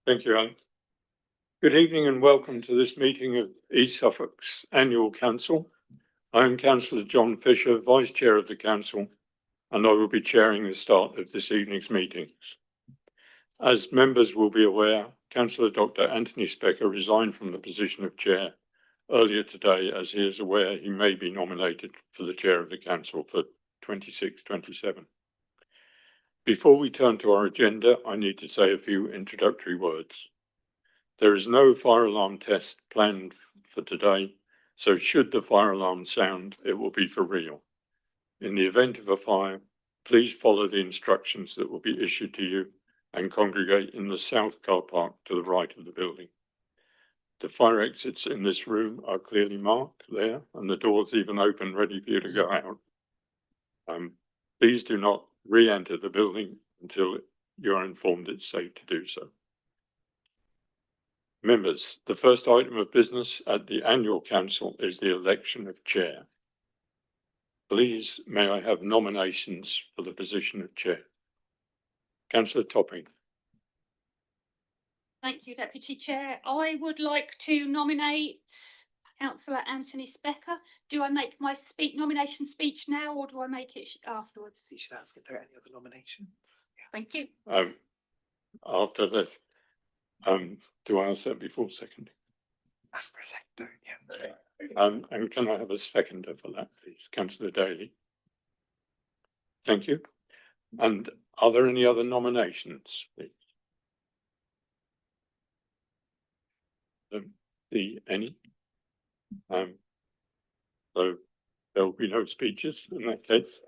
Thank you, Alan. Good evening and welcome to this meeting of East Suffolk's Annual Council. I am Councillor John Fisher, Vice Chair of the Council, and I will be chairing the start of this evening's meetings. As members will be aware, Councillor Dr. Anthony Specker resigned from the position of Chair earlier today, as he is aware he may be nominated for the Chair of the Council for 26-27. Before we turn to our agenda, I need to say a few introductory words. There is no fire alarm test planned for today, so should the fire alarm sound, it will be for real. In the event of a fire, please follow the instructions that will be issued to you and congregate in the south car park to the right of the building. The fire exits in this room are clearly marked there, and the doors even open ready for you to go out. Please do not re-enter the building until you are informed it's safe to do so. Members, the first item of business at the annual council is the election of chair. Please, may I have nominations for the position of chair? Councillor Topping. Thank you, Deputy Chair. I would like to nominate Councillor Anthony Specker. Do I make my nomination speech now, or do I make it afterwards? You should ask if there are any other nominations. Thank you. After this, do I ask that before seconding? Ask for a second, yeah. And can I have a seconder for that, please? Councillor Daly. Thank you. And are there any other nominations, please? Any? So there will be no speeches in that case.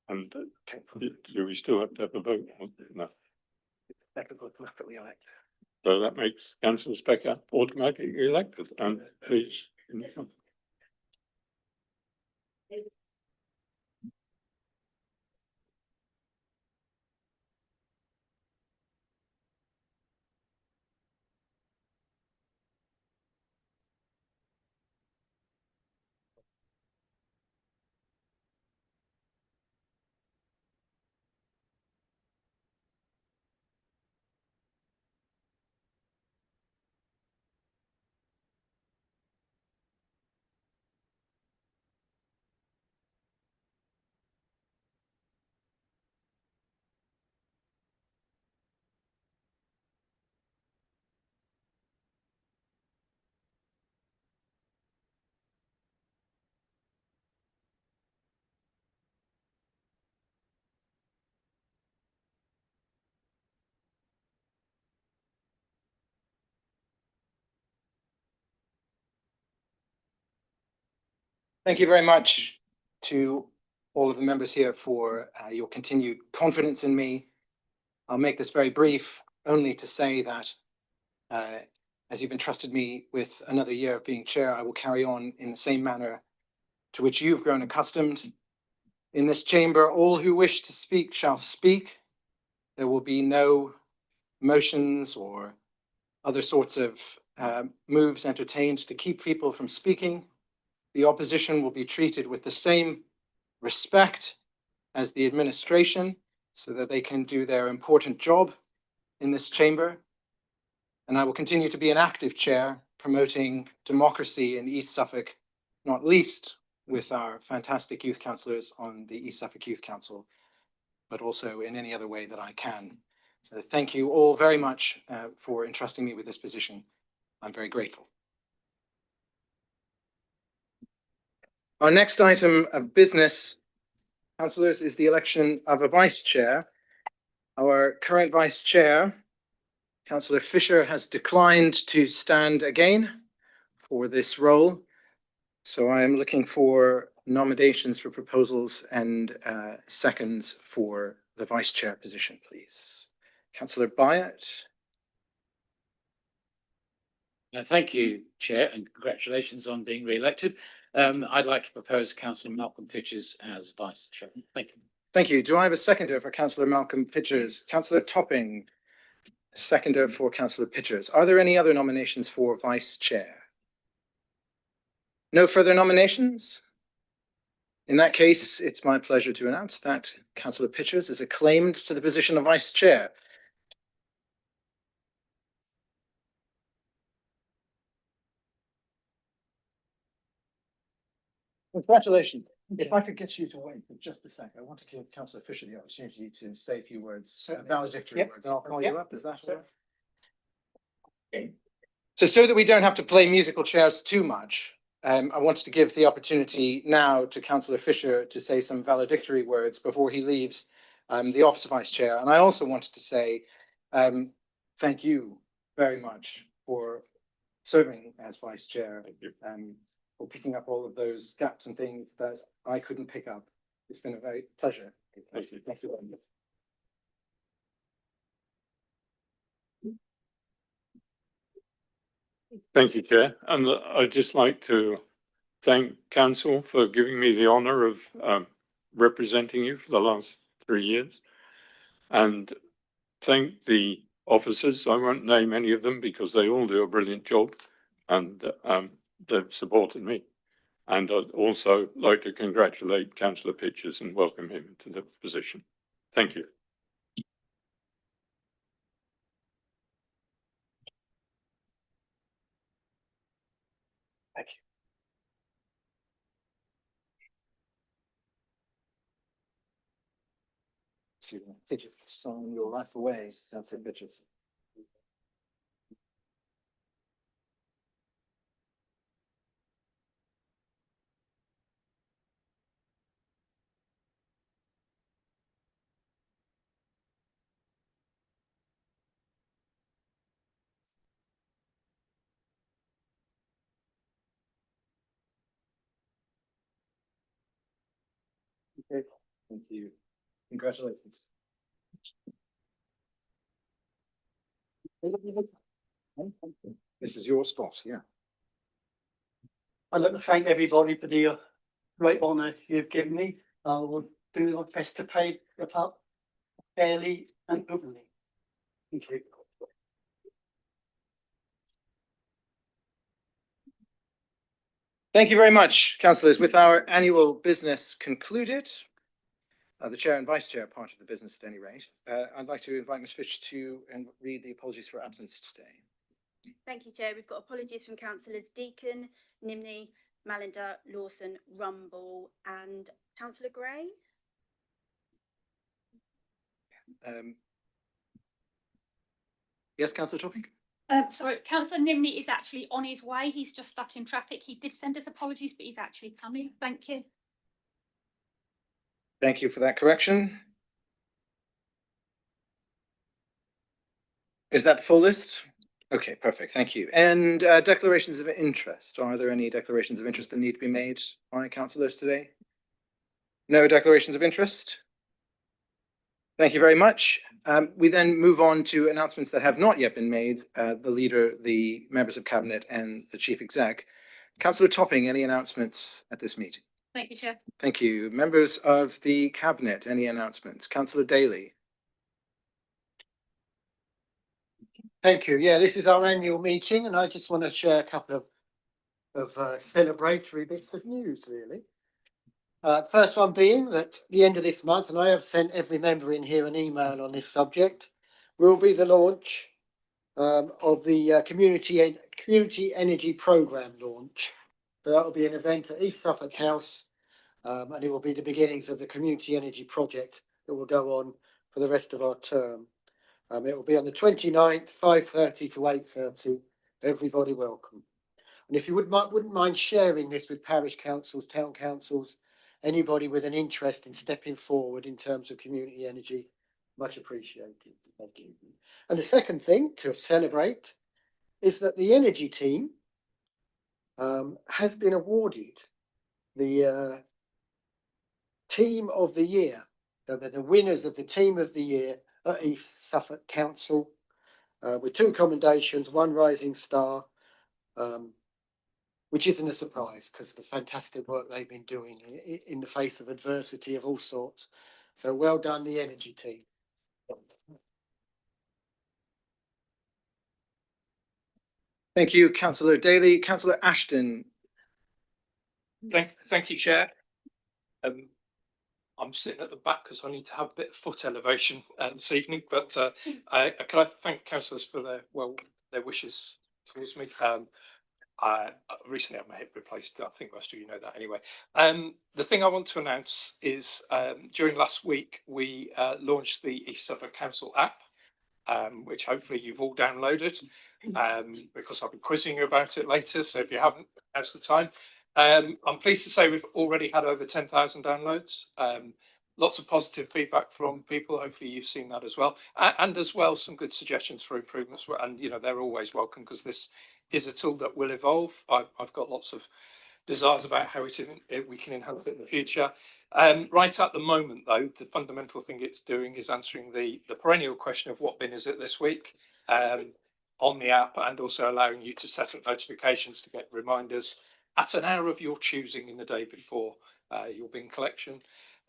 And do we still have to have a vote? No. Specker's automatically elected. So that makes Councillor Specker automatically elected. And please. Thank you very much to all of the members here for your continued confidence in me. I'll make this very brief, only to say that as you've entrusted me with another year of being chair, I will carry on in the same manner to which you've grown accustomed. In this chamber, all who wish to speak shall speak. There will be no motions or other sorts of moves entertained to keep people from speaking. The opposition will be treated with the same respect as the administration so that they can do their important job in this chamber. And I will continue to be an active chair promoting democracy in East Suffolk, not least with our fantastic youth councillors on the East Suffolk Youth Council, but also in any other way that I can. So thank you all very much for entrusting me with this position. I'm very grateful. Our next item of business, councillors, is the election of a vice chair. Our current vice chair, Councillor Fisher, has declined to stand again for this role. So I am looking for nominations for proposals and seconds for the vice chair position, please. Councillor Byatt. Thank you, Chair, and congratulations on being re-elected. I'd like to propose Councillor Malcolm Pitchers as Vice Chair. Thank you. Thank you. Do I have a seconder for Councillor Malcolm Pitchers? Councillor Topping, seconder for Councillor Pitchers. Are there any other nominations for Vice Chair? No further nominations? In that case, it's my pleasure to announce that Councillor Pitchers is acclaimed to the position of Vice Chair. Congratulations. If I could get you to wait for just a sec, I want to give Councillor Fisher the opportunity to say a few words, valedictory words, and I'll call you up, is that all right? So that we don't have to play musical chairs too much, I wanted to give the opportunity now to Councillor Fisher to say some valedictory words before he leaves the office of Vice Chair. And I also wanted to say thank you very much for serving as Vice Chair. Thank you. For picking up all of those gaps and things that I couldn't pick up. It's been a very pleasure. Thank you. Thank you very much. Thank you, Chair. And I'd just like to thank council for giving me the honour of representing you for the last 3 years. And thank the officers. I won't name any of them because they all do a brilliant job and they've supported me. And I'd also like to congratulate Councillor Pitchers and welcome him to the position. Thank you. Thank you. Did you sign your life away, Councillor Pitchers? Okay, thank you. Congratulations. This is your spot, yeah. I'd like to thank everybody for the great honour you've given me. I will do my best to pay it up fairly and openly. Thank you. Thank you very much, councillors. With our annual business concluded, the chair and vice chair part of the business at any rate, I'd like to invite Ms Fish to read the apologies for absence today. Thank you, Chair. We've got apologies from councillors Deacon, Nimney, Mallender, Lawson, Rumble and Councillor Gray. Yes, Councillor Topping? Sorry, Councillor Nimney is actually on his way. He's just stuck in traffic. He did send us apologies, but he's actually coming. Thank you. Thank you for that correction. Is that the full list? Okay, perfect. Thank you. And declarations of interest. Are there any declarations of interest that need to be made by councillors today? No declarations of interest? Thank you very much. We then move on to announcements that have not yet been made. The leader, the members of cabinet and the chief exec. Councillor Topping, any announcements at this meeting? Thank you, Chair. Thank you. Members of the cabinet, any announcements? Councillor Daly. Thank you. Yeah, this is our annual meeting and I just want to share a couple of celebratory bits of news, really. First one being that the end of this month, and I have sent every member in here an email on this subject, will be the launch of the Community Energy Programme launch. So that will be an event at East Suffolk House and it will be the beginnings of the Community Energy Project that will go on for the rest of our term. It will be on the 29th, 5:30 to 8:30. Everybody welcome. And if you wouldn't mind sharing this with parish councils, town councils, anybody with an interest in stepping forward in terms of community energy, much appreciated. Thank you. And the second thing to celebrate is that the energy team has been awarded the team of the year. So they're the winners of the team of the year at East Suffolk Council with 2 commendations, 1 rising star, which isn't a surprise because of the fantastic work they've been doing in the face of adversity of all sorts. So well done, the energy team. Thank you, Councillor Daly. Councillor Ashton. Thank you, Chair. I'm sitting at the back because I need to have a bit of foot elevation this evening, but can I thank councillors for their wishes towards me. Recently had my hip replaced. I think most of you know that anyway. The thing I want to announce is during last week, we launched the East Suffolk Council app, which hopefully you've all downloaded, because I'll be quizzing you about it later. So if you haven't, now's the time. I'm pleased to say we've already had over 10,000 downloads. Lots of positive feedback from people. Hopefully you've seen that as well. And as well, some good suggestions for improvements. And, you know, they're always welcome because this is a tool that will evolve. I've got lots of desires about how we can enhance it in the future. Right at the moment, though, the fundamental thing it's doing is answering the perennial question of what bin is it this week on the app, and also allowing you to set up notifications to get reminders at an hour of your choosing in the day before your bin collection.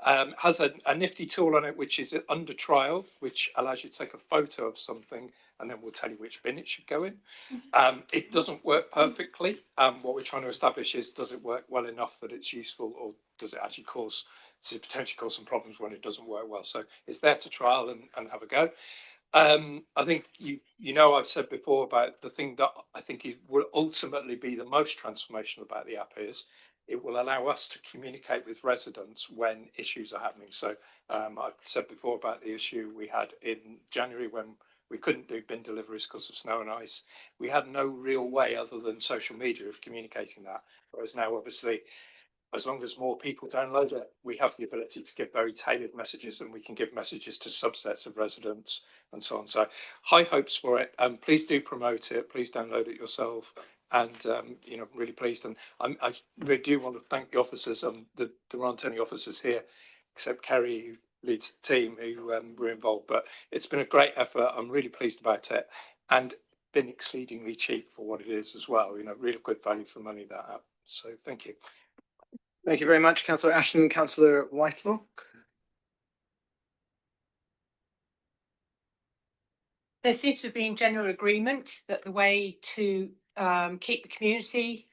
Has a nifty tool on it, which is under trial, which allows you to take a photo of something and then we'll tell you which bin it should go in. It doesn't work perfectly. What we're trying to establish is, does it work well enough that it's useful, or does it actually potentially cause some problems when it doesn't work well? So it's there to trial and have a go. I think you know I've said before about the thing that I think will ultimately be the most transformational about the app is it will allow us to communicate with residents when issues are happening. So I've said before about the issue we had in January when we couldn't do bin deliveries because of snow and ice. We had no real way other than social media of communicating that. Whereas now, obviously, as long as more people download it, we have the ability to give very tailored messages, and we can give messages to subsets of residents and so on. So high hopes for it. Please do promote it. Please download it yourself. And, you know, really pleased. And I really do want to thank the officers. There aren't any officers here except Kerry, who leads the team, who were involved. But it's been a great effort. I'm really pleased about it. And been exceedingly cheap for what it is as well. You know, really good value for money, that app. So thank you. Thank you very much, Councillor Ashton. Councillor Whitelock. There seems to have been general agreement that the way to keep the community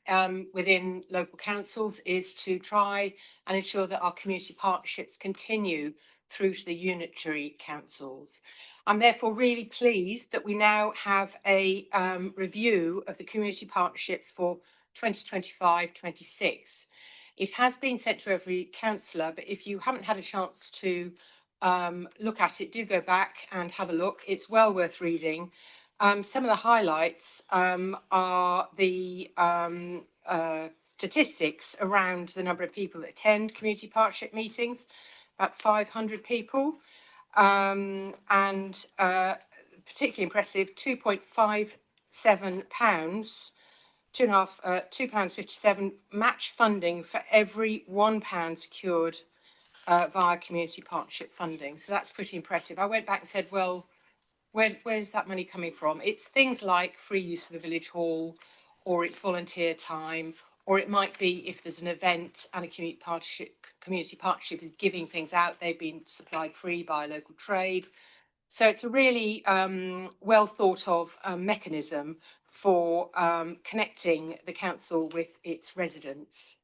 within local councils is to try and ensure that our community partnerships continue through to the unitary councils. I'm therefore really pleased that we now have a review of the community partnerships for 2025-26. It has been sent to every councillor, but if you haven't had a chance to look at it, do go back and have a look. It's well worth reading. Some of the highlights are the statistics around the number of people that attend community partnership meetings, about 500 people, and particularly impressive, £2.57, £2.57 match funding for every £1 secured via community partnership funding. So that's pretty impressive. I went back and said, well, where's that money coming from? It's things like free use of the village hall, or it's volunteer time, or it might be if there's an event and a community partnership is giving things out, they've been supplied free by local trade. So it's a really well thought of mechanism for connecting the council with its residents.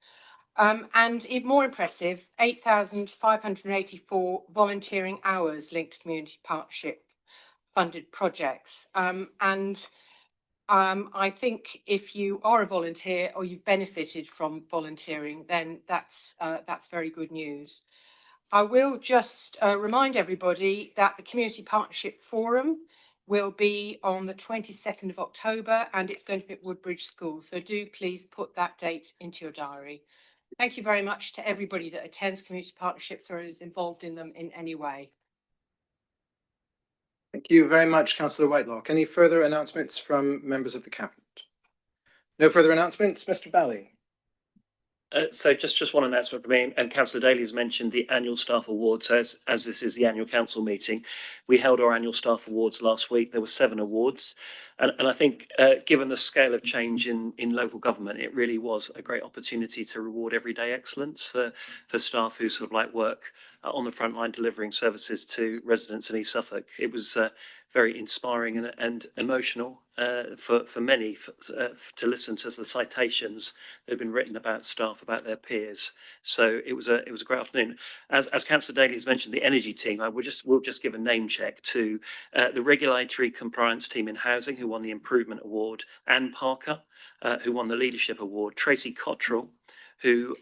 And even more impressive, 8,584 volunteering hours linked to community partnership funded projects. I think if you are a volunteer or you've benefited from volunteering, then that's very good news. I will just remind everybody that the Community Partnership Forum will be on the 22nd of October, and it's going to be at Woodbridge School. So do please put that date into your diary. Thank you very much to everybody that attends community partnerships or is involved in them in any way. Thank you very much, Councillor Whitelock. Any further announcements from members of the Cabinet? No further announcements. Mr. Bally. So just one announcement from me, and Councillor Daly has mentioned the annual staff awards. So as this is the annual council meeting, we held our annual staff awards last week. There were 7 awards, and I think given the scale of change in local government, it really was a great opportunity to reward everyday excellence for staff who sort of like work on the front line delivering services to residents in East Suffolk. It was very inspiring and emotional for many to listen to the citations that have been written about staff, about their peers. So it was a great afternoon. As Councillor Daly has mentioned, the energy team, we'll just give a name check to the regulatory compliance team in housing, who won the Improvement Award, Anne Parker, who won the Leadership Award, Tracy Cottrell, who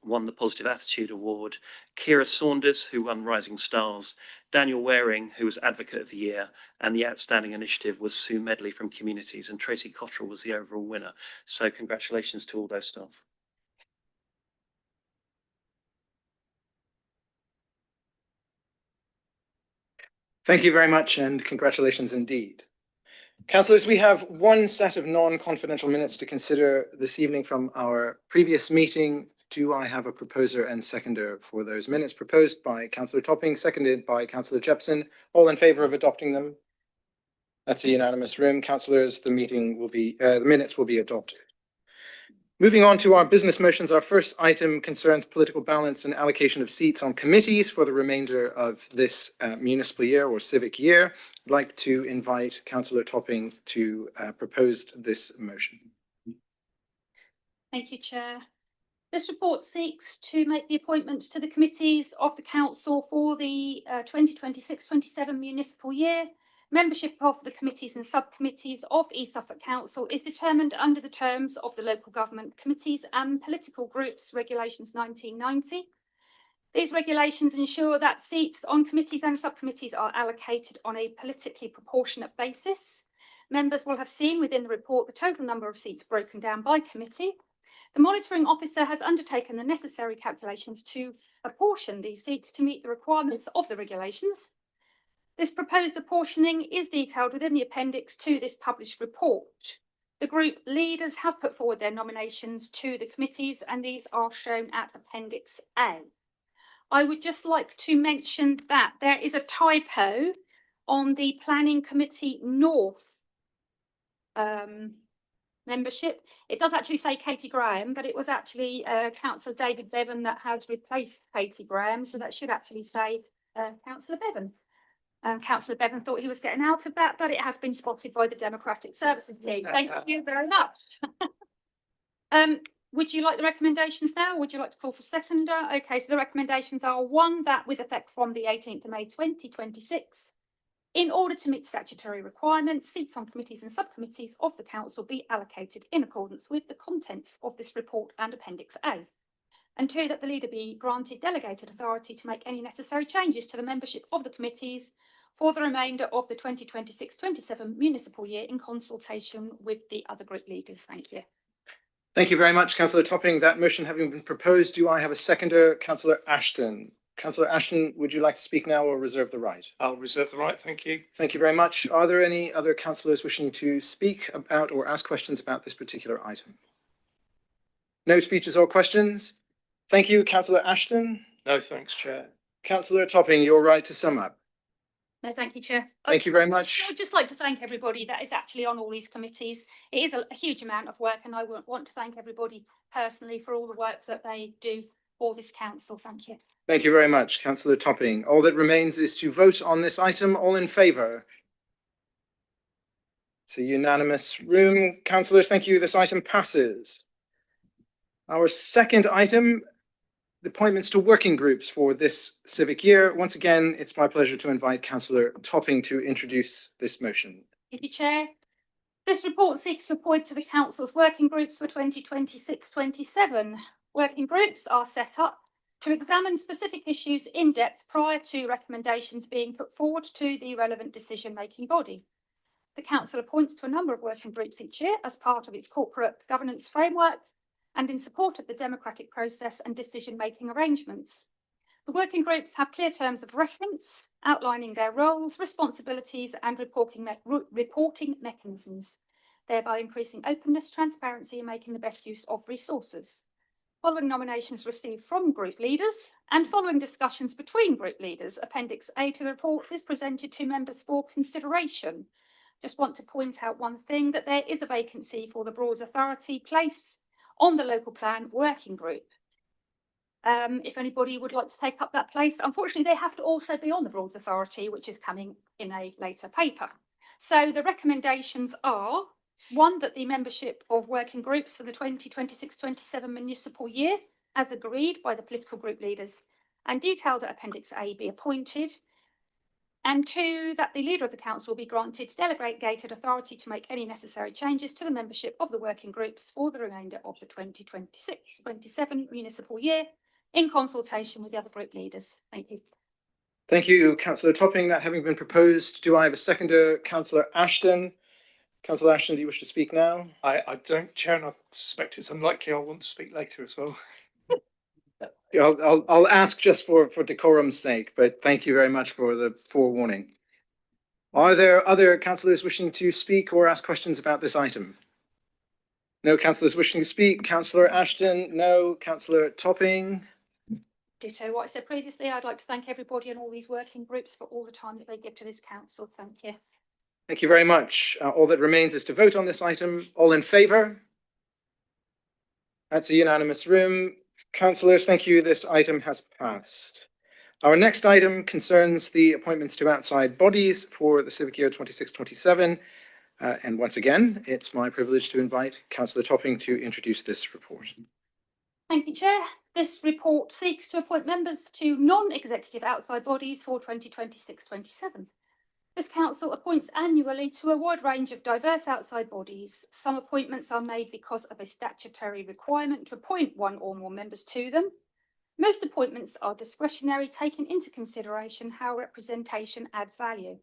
won the Positive Attitude Award, Kira Saunders, who won Rising Stars, Daniel Waring, who was Advocate of the Year, and the outstanding initiative was Sue Medley from Communities, and Tracy Cottrell was the overall winner. So congratulations to all those staff. Thank you very much and congratulations indeed. Councillors, we have one set of non-confidential minutes to consider this evening from our previous meeting. Do I have a proposer and seconder for those minutes? Proposed by Councillor Topping, seconded by Councillor Jepson. All in favour of adopting them? That's a unanimous room. Councillors, the minutes will be adopted. Moving on to our business motions, our first item concerns political balance and allocation of seats on committees for the remainder of this municipal year or civic year. I'd like to invite Councillor Topping to propose this motion. Thank you, Chair. This report seeks to make the appointments to the committees of the council for the 2026-27 municipal year. Membership of the committees and subcommittees of East Suffolk Council is determined under the terms of the Local Government Committees and Political Groups Regulations 1990. These regulations ensure that seats on committees and subcommittees are allocated on a politically proportionate basis. Members will have seen within the report the total number of seats broken down by committee. The monitoring officer has undertaken the necessary calculations to apportion these seats to meet the requirements of the regulations. This proposed apportioning is detailed within the appendix to this published report. The group leaders have put forward their nominations to the committees and these are shown at Appendix A. I would just like to mention that there is a typo on the Planning Committee North membership. It does actually say Katie Graham, but it was actually Councillor David Bevan that has replaced Katie Graham, so that should actually say Councillor Bevan. Councillor Bevan thought he was getting out of that, but it has been spotted by the Democratic Services team. Thank you very much. Would you like the recommendations now, or would you like to call for seconder? Okay, so the recommendations are: one, that with effect from the 18th of May 2026, in order to meet statutory requirements, seats on committees and subcommittees of the council be allocated in accordance with the contents of this report and Appendix A. And two, that the leader be granted delegated authority to make any necessary changes to the membership of the committees for the remainder of the 2026-27 municipal year in consultation with the other group leaders. Thank you. Thank you very much, Councillor Topping. That motion having been proposed, do I have a seconder? Councillor Ashton. Councillor Ashton, would you like to speak now or reserve the right? I'll reserve the right, thank you. Thank you very much. Are there any other councillors wishing to speak about or ask questions about this particular item? No speeches or questions? Thank you, Councillor Ashton. No, thanks, Chair. Councillor Topping, you're right to sum up. No, thank you, Chair. Thank you very much. I would just like to thank everybody that is actually on all these committees. It is a huge amount of work and I want to thank everybody personally for all the work that they do for this council. Thank you. Thank you very much, Councillor Topping. All that remains is to vote on this item. All in favour? It's a unanimous room. Councillors, thank you. This item passes. Our second item, the appointments to working groups for this civic year. Once again, it's my pleasure to invite Councillor Topping to introduce this motion. Thank you, Chair. This report seeks to appoint to the council's working groups for 2026-27. Working groups are set up to examine specific issues in depth prior to recommendations being put forward to the relevant decision-making body. The council appoints to a number of working groups each year as part of its corporate governance framework and in support of the democratic process and decision-making arrangements. The working groups have clear terms of reference, outlining their roles, responsibilities and reporting mechanisms, thereby increasing openness, transparency and making the best use of resources. Following nominations received from group leaders and following discussions between group leaders, Appendix A to the report is presented to members for consideration. Just want to point out one thing, that there is a vacancy for the Broads Authority place on the local plan working group. if anybody would like to take up that place. Unfortunately, they have to also be on the Broads Authority, which is coming in a later paper. So the recommendations are, one, that the membership of working groups for the 2026-27 municipal year, as agreed by the political group leaders and detailed at Appendix A, be appointed. And two, that the leader of the council be granted delegated authority to make any necessary changes to the membership of the working groups for the remainder of the 2026-27 municipal year in consultation with the other group leaders. Thank you. Thank you, councillor Topping. That having been proposed, do I have a seconder? Councillor Ashton. Councillor Ashton, do you wish to speak now? I don't, Chair, and I suspect it's unlikely I'll want to speak later as well. I'll ask just for decorum's sake, but thank you very much for the forewarning. Are there other councillors wishing to speak or ask questions about this item? No councillors wishing to speak. Councillor Ashton, no. Councillor Topping. Ditto what I said previously. I'd like to thank everybody and all these working groups for all the time that they give to this council. Thank you. Thank you very much. All that remains is to vote on this item. All in favour? That's a unanimous room. Councillors, thank you. This item has passed. Our next item concerns the appointments to outside bodies for the civic year 26-27. And once again, it's my privilege to invite Councillor Topping to introduce this report. Thank you, Chair. This report seeks to appoint members to non-executive outside bodies for 2026-27. This council appoints annually to a wide range of diverse outside bodies. Some appointments are made because of a statutory requirement to appoint one or more members to them. Most appointments are discretionary, taking into consideration how representation adds value.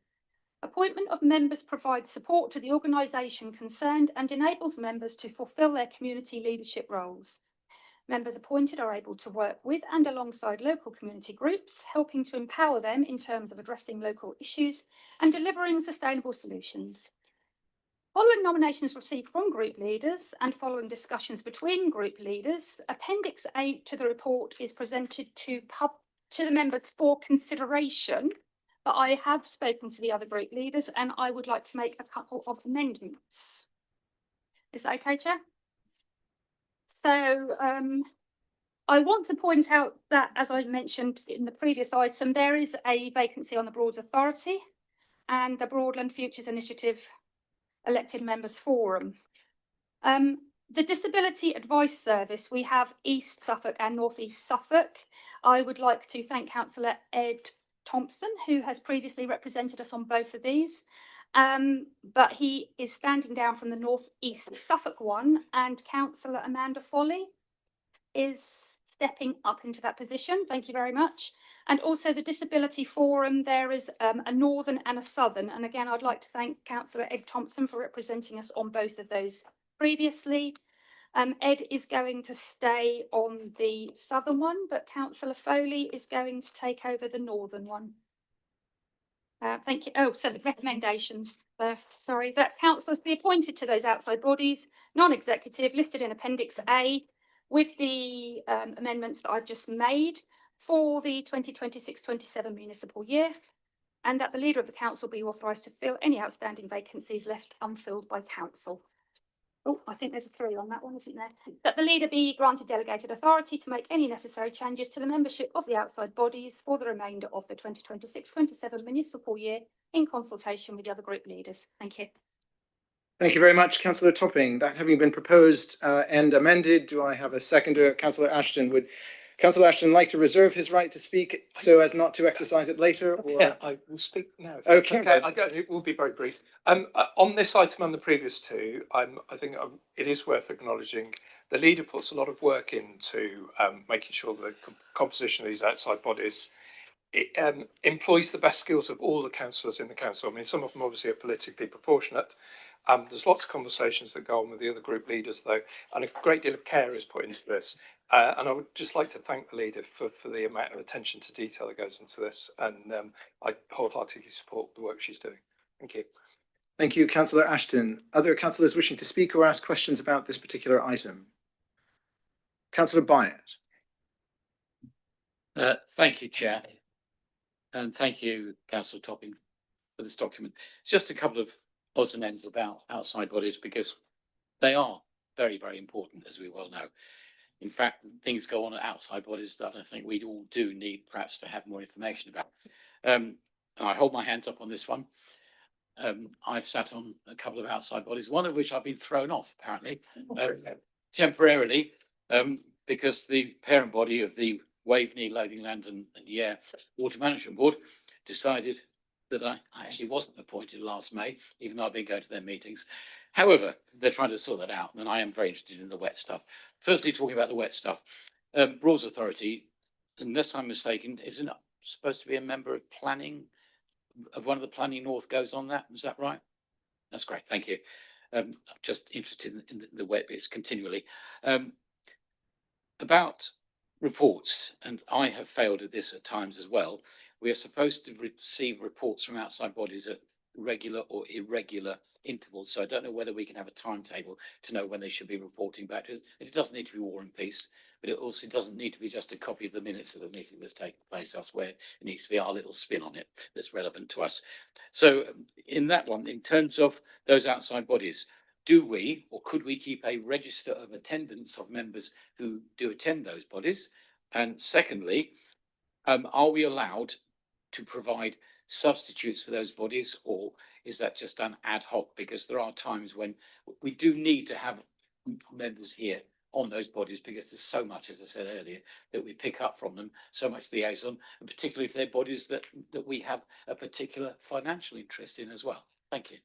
Appointment of members provides support to the organisation concerned and enables members to fulfil their community leadership roles. Members appointed are able to work with and alongside local community groups, helping to empower them in terms of addressing local issues and delivering sustainable solutions. Following nominations received from group leaders and following discussions between group leaders, Appendix A to the report is presented to the members for consideration, but I have spoken to the other group leaders and I would like to make a couple of amendments. Is that okay, Chair? So I want to point out that, as I mentioned in the previous item, there is a vacancy on the Broads Authority and the Broadland Futures Initiative Elected Members Forum. The Disability Advice Service, we have East Suffolk and North East Suffolk. I would like to thank Councillor Ed Thompson, who has previously represented us on both of these. But he is standing down from the North East Suffolk one, and Councillor Amanda Foley is stepping up into that position. Thank you very much. And also the Disability Forum, there is a Northern and a Southern. And again, I'd like to thank Councillor Ed Thompson for representing us on both of those previously. Ed is going to stay on the Southern one, but Councillor Foley is going to take over the Northern one. Thank you. Oh, so the recommendations, sorry, that councillors be appointed to those outside bodies, non-executive, listed in Appendix A, with the amendments that I've just made for the 2026-27 municipal year, and that the leader of the council be authorised to fill any outstanding vacancies left unfilled by council. Oh, I think there's a 3 on that one, isn't there? That the leader be granted delegated authority to make any necessary changes to the membership of the outside bodies for the remainder of the 2026-27 municipal year in consultation with the other group leaders. Thank you. Thank you very much, Councillor Topping. That having been proposed and amended, do I have a seconder? Councillor Ashton. Would Councillor Ashton like to reserve his right to speak so as not to exercise it later? Or... Yeah, I will speak now. Okay. It will be very brief. On this item and the previous two, I think it is worth acknowledging the leader puts a lot of work into making sure the composition of these outside bodies employs the best skills of all the councillors in the council. I mean, some of them obviously are politically proportionate. There's lots of conversations that go on with the other group leaders, though, and a great deal of care is put into this. And I would just like to thank the leader for the amount of attention to detail that goes into this. And I wholeheartedly support the work she's doing. Thank you. Thank you, Councillor Ashton. Other councillors wishing to speak or ask questions about this particular item? Councillor Byatt. Thank you, Chair. And thank you, Councillor Topping, for this document. It's just a couple of odds and ends about outside bodies because they are very, very important, as we well know. in fact, things go on at outside bodies that I think we all do need perhaps to have more information about. And I hold my hands up on this one. I've sat on a couple of outside bodies, one of which I've been thrown off apparently, temporarily, because the parent body of the Waveney, Loading Land and Yare Water Management Board decided that I actually wasn't appointed last May, even though I've been going to their meetings. However, they're trying to sort that out, and I am very interested in the wet stuff. Firstly, talking about the wet stuff, Broads Authority, unless I'm mistaken, isn't supposed to be a member of planning, of one of the Planning North goes on that, is that right? That's great, thank you. I'm just interested in the wet bits continually. About reports, and I have failed at this at times as well. We are supposed to receive reports from outside bodies at regular or irregular intervals. So I don't know whether we can have a timetable to know when they should be reporting back. It doesn't need to be War and Peace, but it also doesn't need to be just a copy of the minutes of the meeting that's taken place elsewhere. It needs to be our little spin on it that's relevant to us. So in that one, in terms of those outside bodies, do we or could we keep a register of attendance of members who do attend those bodies? And secondly, are we allowed to provide substitutes for those bodies, or is that just done ad hoc? Because there are times when we do need to have members here on those bodies, because there's so much, as I said earlier, that we pick up from them, so much liaison, and particularly if they're bodies that we have a particular financial interest in as well. Thank you.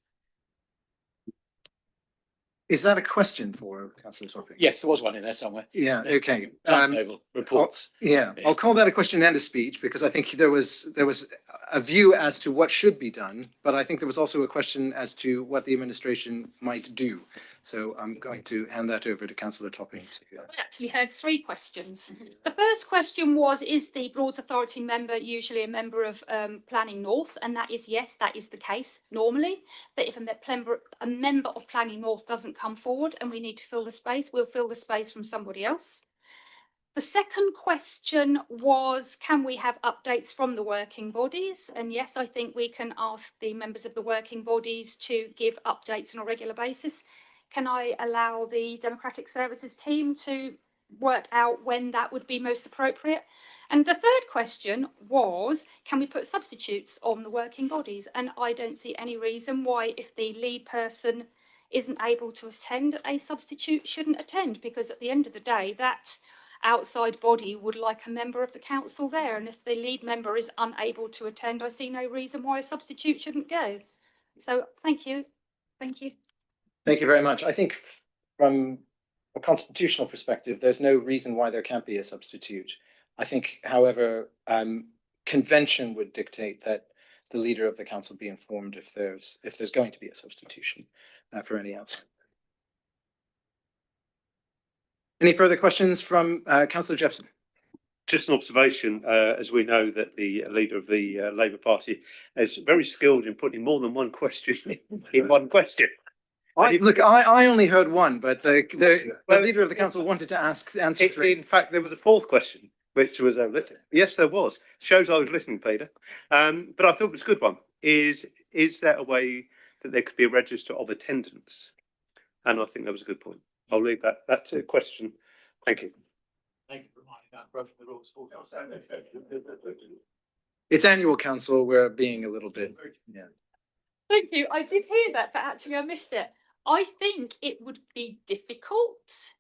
Is that a question for Councillor Topping? Yes, there was one in there somewhere. Yeah, okay. Timetable reports. Yeah, I'll call that a question and a speech, because I think there was a view as to what should be done, but I think there was also a question as to what the administration might do. So I'm going to hand that over to Councillor Topping. I actually heard 3 questions. The first question was, is the Broads Authority member usually a member of Planning North? And that is yes, that is the case normally. But if a member of Planning North doesn't come forward and we need to fill the space, we'll fill the space from somebody else. The second question was, can we have updates from the working bodies? And yes, I think we can ask the members of the working bodies to give updates on a regular basis. Can I allow the Democratic Services team to work out when that would be most appropriate? And the third question was, can we put substitutes on the working bodies? And I don't see any reason why, if the lead person isn't able to attend, a substitute shouldn't attend, because at the end of the day, that outside body would like a member of the council there. And if the lead member is unable to attend, I see no reason why a substitute shouldn't go. So thank you. Thank you. Thank you very much. I think from a constitutional perspective, there's no reason why there can't be a substitute. I think, however, convention would dictate that the leader of the council be informed if there's going to be a substitution for any else. Any further questions from Councillor Jepson? Just an observation, as we know that the leader of the Labour Party is very skilled in putting more than one question in one question. I only heard one, but the leader of the council wanted to answer 3. In fact, there was a 4th question, which was yes, there was. Shows I was listening, Peter. But I thought it was a good one. Is there a way that there could be a register of attendance? And I think that was a good point. I'll leave that. That's a question. Thank you. Thank you for reminding that broken the rules. It's annual council. We're being a little bit. Yeah. Thank you. I did hear that, but actually I missed it. I think it would be difficult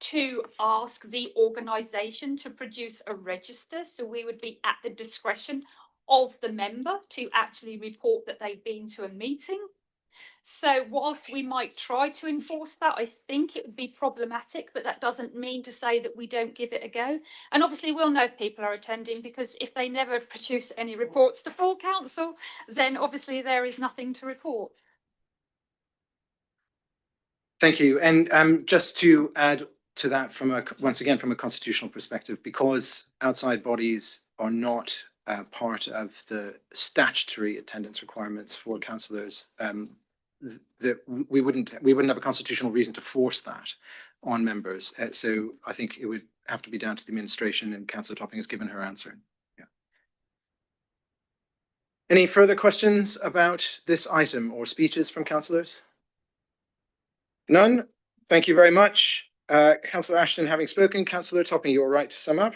to ask the organisation to produce a register. So we would be at the discretion of the member to actually report that they've been to a meeting. So whilst we might try to enforce that, I think it would be problematic, but that doesn't mean to say that we don't give it a go. And obviously we'll know if people are attending, because if they never produce any reports to full council, then obviously there is nothing to report. Thank you. And just to add to that, once again, from a constitutional perspective, because outside bodies are not part of the statutory attendance requirements for councillors, that we wouldn't have a constitutional reason to force that on members. So I think it would have to be down to the administration, and Councillor Topping has given her answer. Yeah. Any further questions about this item or speeches from councillors? None. Thank you very much. Councillor Ashton having spoken, Councillor Topping, you're right to sum up.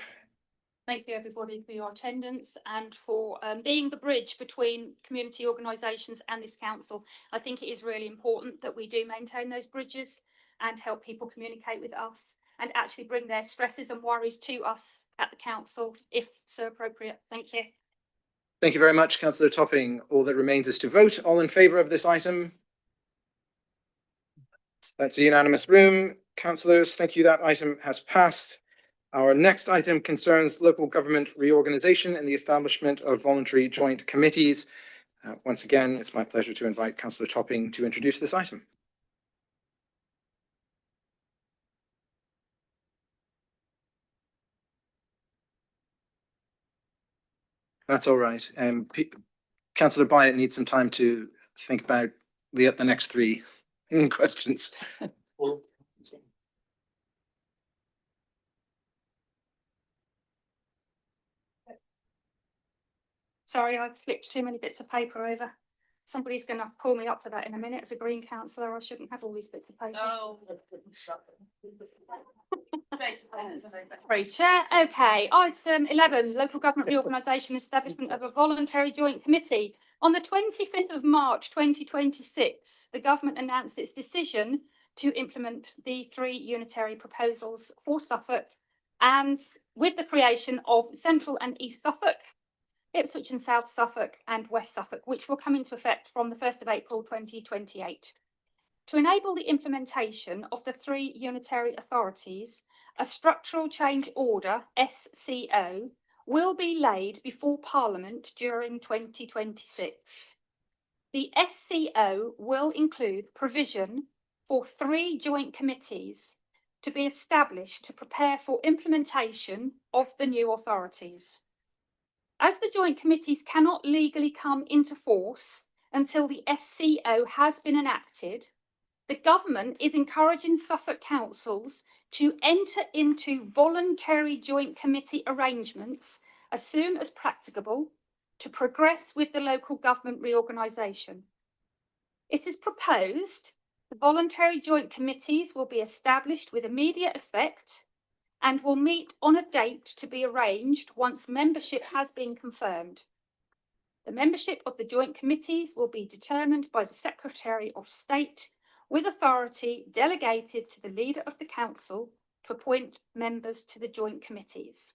Thank you, everybody, for your attendance and for being the bridge between community organisations and this council. I think it is really important that we do maintain those bridges and help people communicate with us and actually bring their stresses and worries to us at the council, if so appropriate. Thank you. Thank you very much, Councillor Topping. All that remains is to vote. All in favour of this item? That's a unanimous room. Councillors, thank you. That item has passed. Our next item concerns local government reorganisation and the establishment of voluntary joint committees. Once again, it's my pleasure to invite Councillor Topping to introduce this item. That's all right. Councillor Byatt needs some time to think about the next three questions. Sorry, I flipped too many bits of paper over. Somebody's going to pull me up for that in a minute. As a Green councillor, I shouldn't have all these bits of paper. No. Sorry, Chair. Okay, item 11, local government reorganisation, establishment of a voluntary joint committee. On the 25th of March 2026, the government announced its decision to implement the 3 unitary proposals for Suffolk, and with the creation of Central and East Suffolk, Ipswich and South Suffolk and West Suffolk, which will come into effect from the 1st of April 2028. To enable the implementation of the 3 unitary authorities, a structural change order, SCO, will be laid before Parliament during 2026. The SCO will include provision for 3 joint committees to be established to prepare for implementation of the new authorities. As the joint committees cannot legally come into force until the SCO has been enacted, the government is encouraging Suffolk councils to enter into voluntary joint committee arrangements as soon as practicable to progress with the local government reorganisation. It is proposed the voluntary joint committees will be established with immediate effect and will meet on a date to be arranged once membership has been confirmed. The membership of the joint committees will be determined by the Secretary of State, with authority delegated to the leader of the council to appoint members to the joint committees.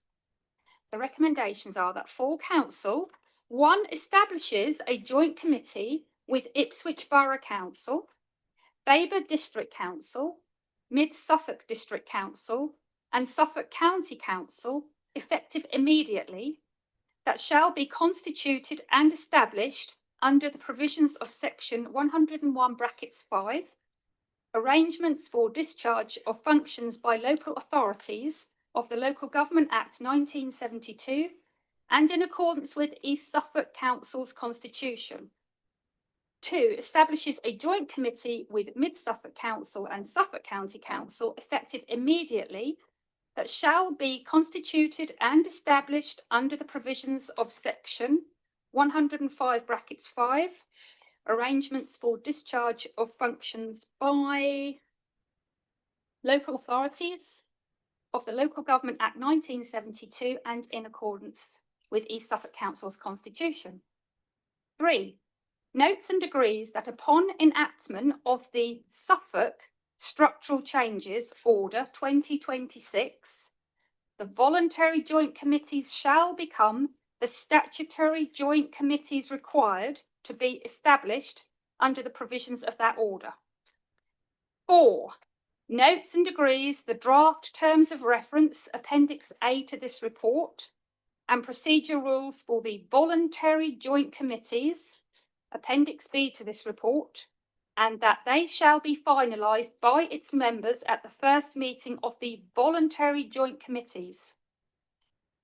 The recommendations are that for council, 1 establishes a joint committee with Ipswich Borough Council, Faber District Council, Mid Suffolk District Council, and Suffolk County Council, effective immediately, that shall be constituted and established under the provisions of section 101(5), arrangements for discharge of functions by local authorities of the Local Government Act 1972, and in accordance with East Suffolk Council's constitution. 2, establishes a joint committee with Mid Suffolk Council and Suffolk County Council, effective immediately, that shall be constituted and established under the provisions of section 105(5), arrangements for discharge of functions by local authorities of the Local Government Act 1972 and in accordance with East Suffolk Council's constitution. 3, notes and agrees that upon enactment of the Suffolk Structural Changes Order 2026, the voluntary joint committees shall become the statutory joint committees required to be established under the provisions of that order. 4, notes and agrees the draft terms of reference, Appendix A to this report, and procedure rules for the voluntary joint committees, Appendix B to this report, and that they shall be finalised by its members at the first meeting of the voluntary joint committees.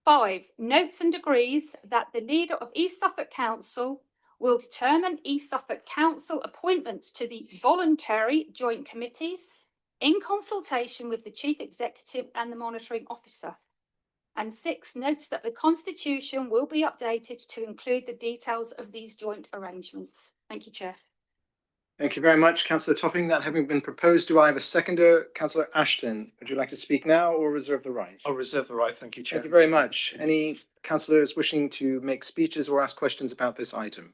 5, notes and agrees that the leader of East Suffolk Council will determine East Suffolk Council appointments to the voluntary joint committees in consultation with the Chief Executive and the Monitoring Officer. And 6, notes that the Constitution will be updated to include the details of these joint arrangements. Thank you, Chair. Thank you very much, councillor Topping. That having been proposed, do I have a seconder? Councillor Ashton, would you like to speak now or reserve the right? I'll reserve the right. Thank you, Chair. Thank you very much. Any councillors wishing to make speeches or ask questions about this item?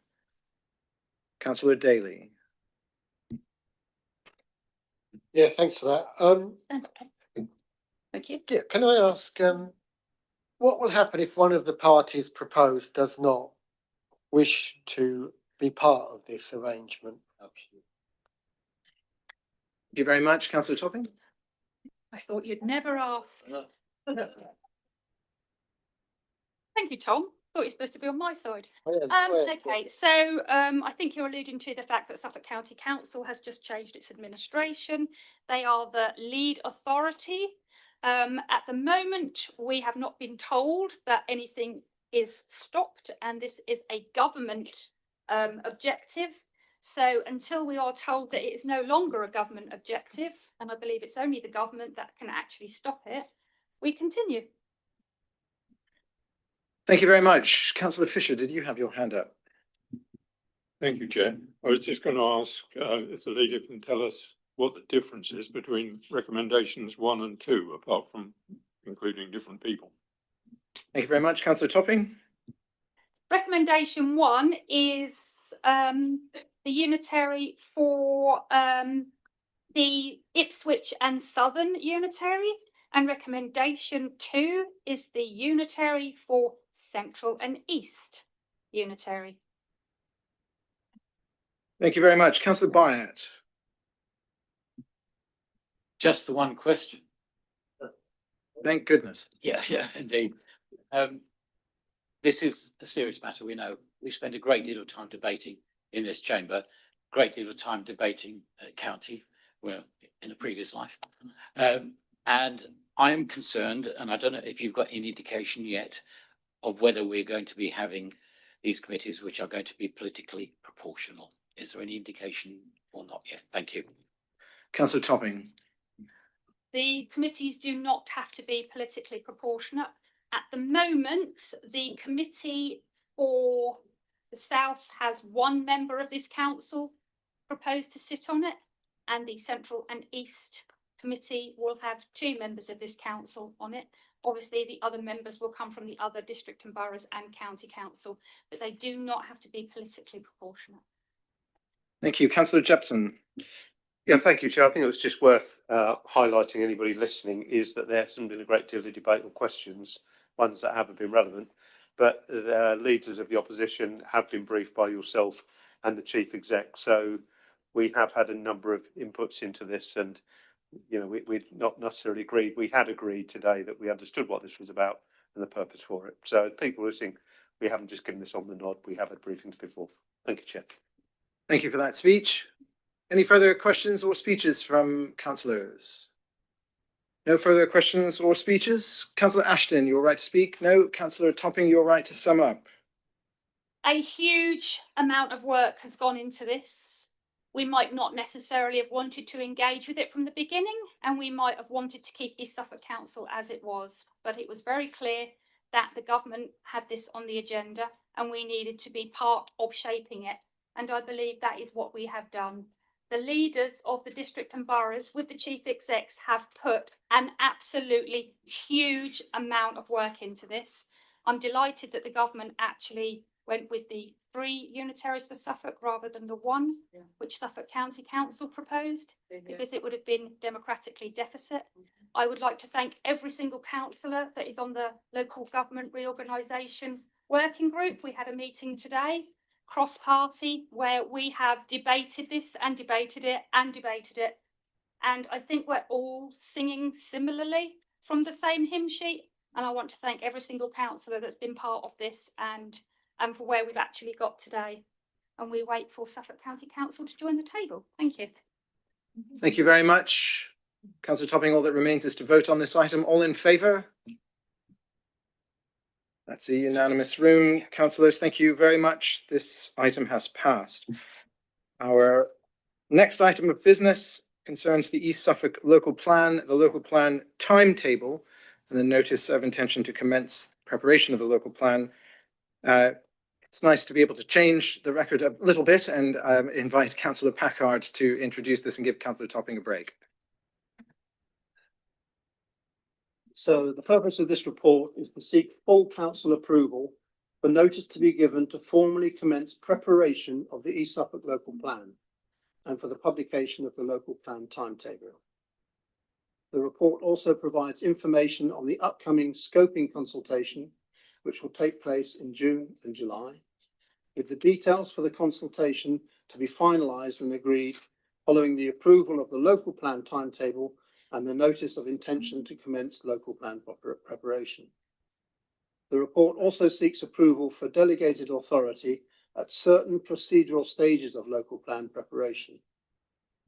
Councillor Daly. Yeah, thanks for that. Thank you. Yeah, can I ask, what will happen if one of the parties proposed does not wish to be part of this arrangement? Thank you very much, councillor Topping. I thought you'd never ask. Thank you, Tom. Thought you're supposed to be on my side. Okay, so I think you're alluding to the fact that Suffolk County Council has just changed its administration. They are the lead authority. At the moment, we have not been told that anything is stopped, and this is a government objective. So until we are told that it is no longer a government objective, and I believe it's only the government that can actually stop it, we continue. Thank you very much. Councillor Fisher, did you have your hand up? Thank you, Chair. I was just going to ask if the leader can tell us what the difference is between recommendations 1 and 2, apart from including different people. Thank you very much, councillor Topping. Recommendation 1 is the unitary for the Ipswich and Southern unitary, and recommendation 2 is the unitary for Central and East unitary. Thank you very much. Councillor Byatt. Just the one question. Thank goodness. Yeah, indeed. This is a serious matter. We know we spend a great deal of time debating in this chamber, great deal of time debating county, well, in a previous life. And I am concerned, and I don't know if you've got any indication yet of whether we're going to be having these committees which are going to be politically proportional. Is there any indication or not yet? Thank you. Councillor Topping. The committees do not have to be politically proportionate. At the moment, the committee for the South has 1 member of this council proposed to sit on it, and the Central and East committee will have 2 members of this council on it. Obviously, the other members will come from the other district and boroughs and county council, but they do not have to be politically proportionate. Thank you. Councillor Jepson. Yeah, thank you, Chair. I think it was just worth highlighting anybody listening is that there hasn't been a great deal of debate or questions, ones that haven't been relevant, but the leaders of the opposition have been briefed by yourself and the chief exec. So we have had a number of inputs into this, and you know, we'd not necessarily agreed. We had agreed today that we understood what this was about and the purpose for it. So people listening, we haven't just given this on the nod. We have had briefings before. Thank you, Chair. Thank you for that speech. Any further questions or speeches from councillors? No further questions or speeches. Councillor Ashton, your right to speak. No. Councillor Topping, your right to sum up. A huge amount of work has gone into this. We might not necessarily have wanted to engage with it from the beginning, and we might have wanted to keep East Suffolk Council as it was, but it was very clear that the government had this on the agenda and we needed to be part of shaping it. And I believe that is what we have done. The leaders of the district and boroughs with the chief execs have put an absolutely huge amount of work into this. I'm delighted that the government actually went with the 3 unitaries for Suffolk rather than the 1, which Suffolk County Council proposed, because it would have been democratically deficit. I would like to thank every single councillor that is on the local government reorganisation working group. We had a meeting today, cross-party, where we have debated this and debated it and debated it. And I think we're all singing similarly from the same hymn sheet. And I want to thank every single councillor that's been part of this and for where we've actually got today. And we wait for Suffolk County Council to join the table. Thank you. Thank you very much. Councillor Topping, all that remains is to vote on this item. All in favour? That's a unanimous room. Councillors, thank you very much. This item has passed. Our next item of business concerns the East Suffolk local plan, the local plan timetable, and the notice of intention to commence preparation of the local plan. It's nice to be able to change the record a little bit and invite Councillor Packard to introduce this and give Councillor Topping a break. So the purpose of this report is to seek full council approval for notice to be given to formally commence preparation of the East Suffolk local plan and for the publication of the local plan timetable. The report also provides information on the upcoming scoping consultation, which will take place in June and July, with the details for the consultation to be finalised and agreed following the approval of the local plan timetable and the notice of intention to commence local plan preparation. The report also seeks approval for delegated authority at certain procedural stages of local plan preparation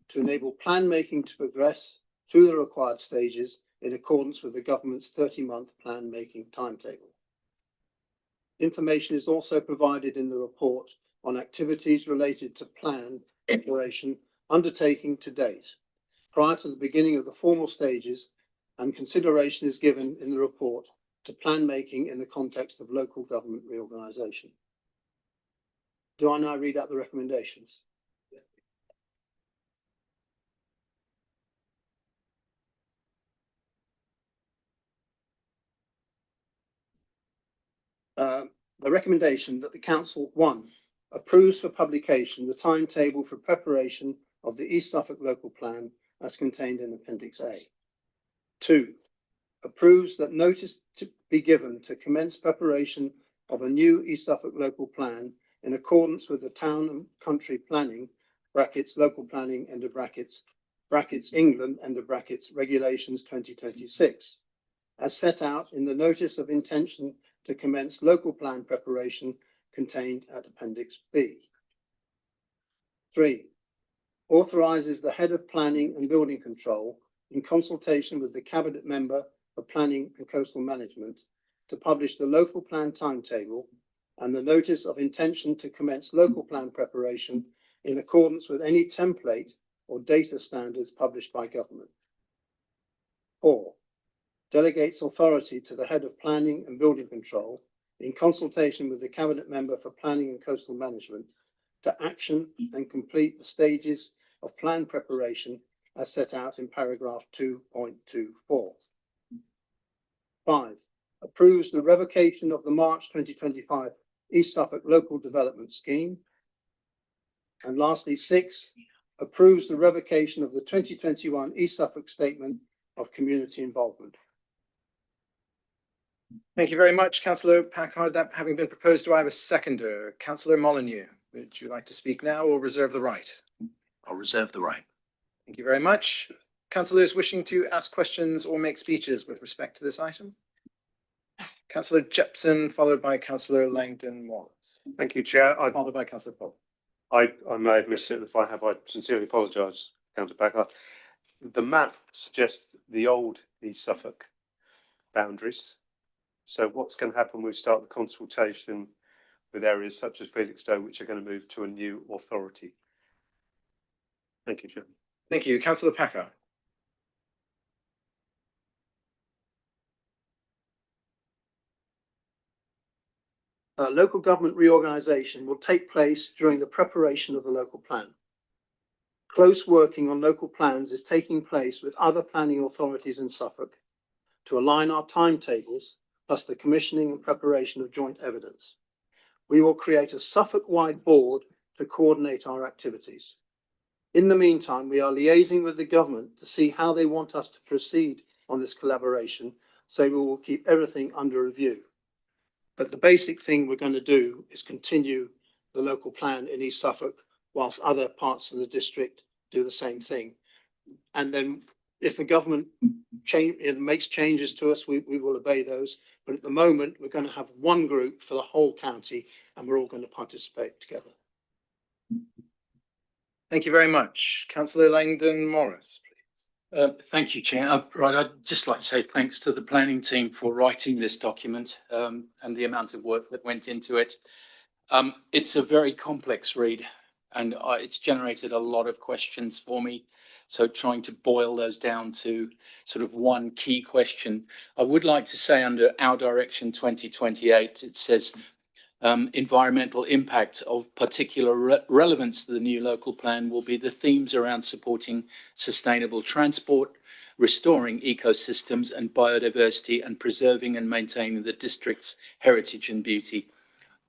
to enable plan making to progress through the required stages in accordance with the government's 30-month plan making timetable. Information is also provided in the report on activities related to plan preparation undertaking to date prior to the beginning of the formal stages, and consideration is given in the report to plan making in the context of local government reorganisation. Do I now read out the recommendations? The recommendation that the council, 1, approves for publication the timetable for preparation of the East Suffolk local plan as contained in Appendix A. 2, approves that notice to be given to commence preparation of a new East Suffolk local plan in accordance with the town and country planning (brackets local planning end of brackets England end of brackets regulations 2026) as set out in the notice of intention to commence local plan preparation contained at Appendix B. 3, authorises the Head of Planning and Building Control, in consultation with the Cabinet Member for Planning and Coastal Management, to publish the local plan timetable and the notice of intention to commence local plan preparation in accordance with any template or data standards published by government. 4, delegates authority to the Head of Planning and Building Control, in consultation with the Cabinet Member for Planning and Coastal Management, to action and complete the stages of plan preparation as set out in paragraph 2.24. 5, approves the revocation of the March 2025 East Suffolk Local Development Scheme. And lastly, 6, approves the revocation of the 2021 East Suffolk Statement of Community Involvement. Thank you very much, Councillor Packard. That having been proposed, do I have a seconder? Councillor Molyneux, would you like to speak now or reserve the right? I'll reserve the right. Thank you very much. Councillors wishing to ask questions or make speeches with respect to this item? Councillor Jepson, followed by Councillor Langdon Wallace. Thank you, Chair. Followed by Councillor Paul. I may have missed it. If I have, I sincerely apologise, Councillor Packard. The map suggests the old East Suffolk boundaries. So what's going to happen when we start the consultation with areas such as Felixstowe, which are going to move to a new authority? Thank you, Chair. Thank you. Councillor Packard. Local government reorganisation will take place during the preparation of the local plan. Close working on local plans is taking place with other planning authorities in Suffolk to align our timetables, plus the commissioning and preparation of joint evidence. We will create a Suffolk-wide board to coordinate our activities. In the meantime, we are liaising with the government to see how they want us to proceed on this collaboration, so we will keep everything under review. But the basic thing we're going to do is continue the local plan in East Suffolk, whilst other parts of the district do the same thing. And then if the government makes changes to us, we will obey those. But at the moment, we're going to have one group for the whole county, and we're all going to participate together. Thank you very much. Councillor Langdon Morris, please. Thank you, Chair. Right, I'd just like to say thanks to the planning team for writing this document and the amount of work that went into it. It's a very complex read, and it's generated a lot of questions for me. So trying to boil those down to sort of one key question. I would like to say under our direction 2028, it says environmental impact of particular relevance to the new local plan will be the themes around supporting sustainable transport, restoring ecosystems and biodiversity, and preserving and maintaining the district's heritage and beauty.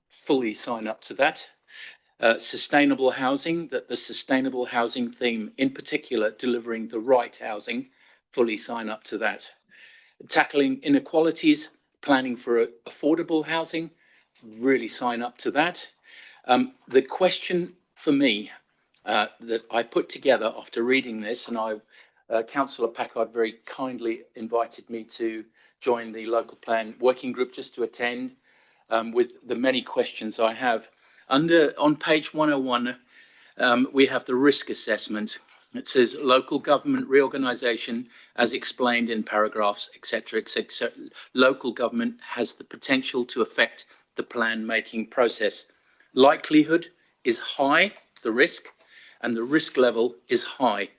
Fully sign up to that. Sustainable housing, that the sustainable housing theme, in particular, delivering the right housing, fully sign up to that. Tackling inequalities, planning for affordable housing, really sign up to that. The question for me that I put together after reading this, and Councillor Packard very kindly invited me to join the local plan working group just to attend with the many questions I have. On page 101, we have the risk assessment. It says local government reorganisation, as explained in paragraphs, etc., etc. Local government has the potential to affect the plan making process. Likelihood is high, the risk, and the risk level is high.